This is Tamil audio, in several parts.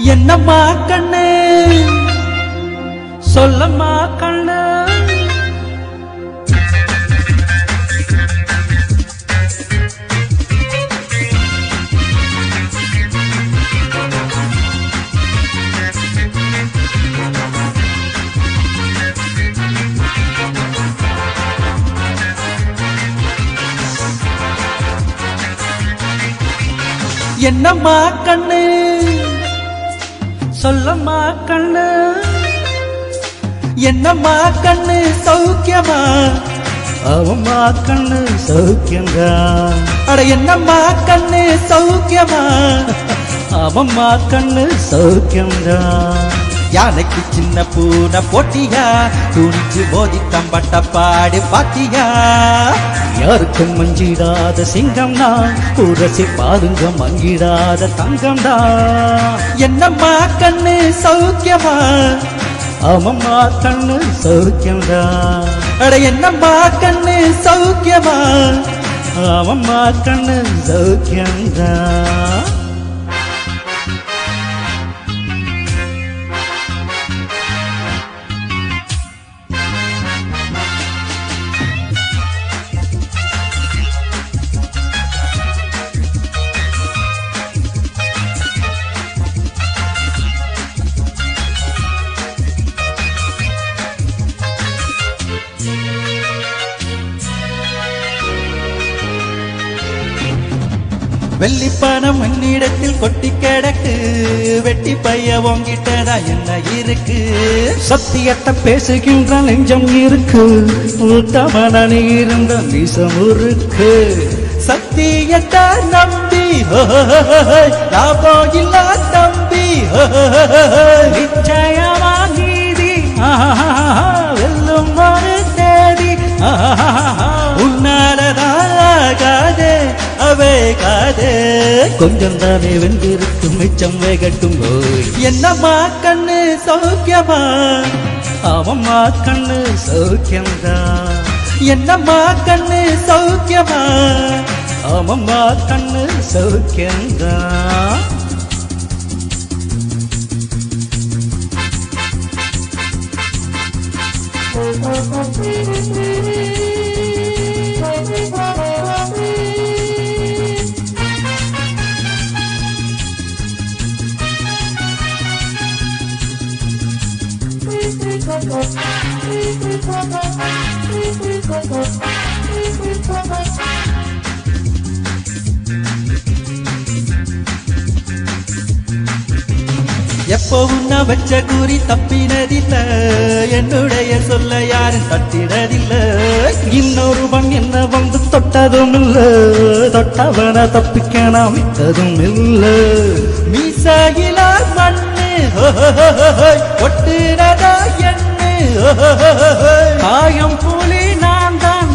என்னம்மா கண்ணு சொல்லம்மா கண்ணு என்னம்மா கண்ணு சொல்லம்மா கண்ணு என்னம்மா கண்ணு சௌக்கியமா அவம்மா கண்ணு சௌக்கியங்கா அட என்னம்மா கண்ணு சௌக்கியமா அவம்மா கண்ணு சௌக்கியங்கா யானைக்கு சின்ன பூனை போட்டியா துணிச்சு போதி தம்பட்ட பாடு பாத்தியா யாருக்கும் மஞ்சிடாத சிங்கம் தான் உரசி பாருங்க மங்கிடாத தங்கம் தான் என்னம்மா கண்ணு சௌக்கியமா அவம்மா கண்ணு சௌக்கியம்டா அட என்னம்மா கண்ணு சௌக்கியமா அவம்மா கண்ணு சௌக்கியம்டா வெள்ளிப்பணம் என்னிடத்தில் கொட்டி கிடக்கு வெட்டி பைய உங்கிட்டடா என்ன இருக்கு சத்தியத்தை பேசுகின்ற நெஞ்சம் இருக்கு உத்தமன இருந்த மீசம் இருக்கு சத்தியத்தை நம்பி லாபம் இல்லா தம்பி நிச்சயமா நீதி வெல்லும் ஒரு தேதி உன்னாலதாகாதே அவேகாதே கொஞ்சம் தானே வெந்திருக்கும் மிச்சம் வேகட்டும் என்னம்மா கண்ணு சௌக்கியமா அவம்மா கண்ணு சௌக்கியம்தா என்னம்மா கண்ணு சௌக்கியமா அவம்மா கண்ணு சௌக்கியம்தா எப்பவும் நான் வச்ச கூறி தப்பினதில்ல என்னுடைய சொல்ல யாரும் தட்டினதில்ல இன்னொருவன் என்ன வந்து தொட்டதும் இல்ல தொட்டவன தப்பிக்க நான் விட்டதும் இல்ல மீசாயில மண்ணு ஒட்டுனதா எண்ணு காயம் புலி நான் தான்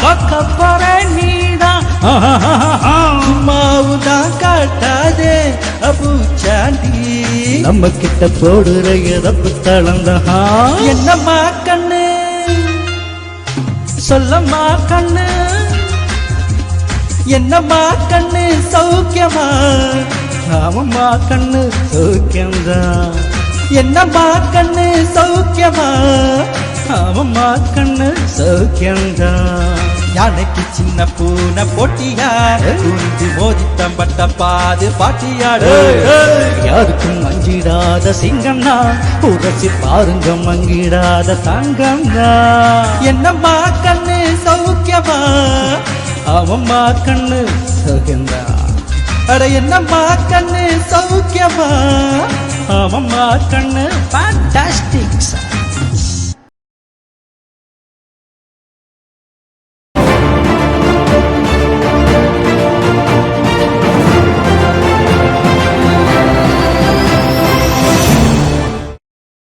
வக்கப்பற நீதான் சும்மாவுதான் காட்டாதே அபூச்சாண்டி நம்ம கிட்ட போடுற எதப்பு தளந்தா என்னம்மா கண்ணு சொல்லம்மா கண்ணு என்னம்மா கண்ணு சௌக்கியமா அவம்மா கண்ணு சௌக்கியம்தா என்னம்மா கண்ணு சௌக்கியமா அவம்மா கண்ணு சௌக்கியம்தா யானைக்கு சின்ன பூனை போட்டியா துணிஞ்சு மோதி தம்பட்ட பாது பாட்டியாடு யாருக்கும் மஞ்சிடாத சிங்கம்னா உரசி பாருங்க மங்கிடாத தங்கம்னா என்னம்மா கண்ணு சௌக்கியமா அவம்மா கண்ணு சௌக்கியம்தா அட என்னம்மா கண்ணு சௌக்கியமா அவம்மா கண்ணு ஃபேண்டாஸ்டிக்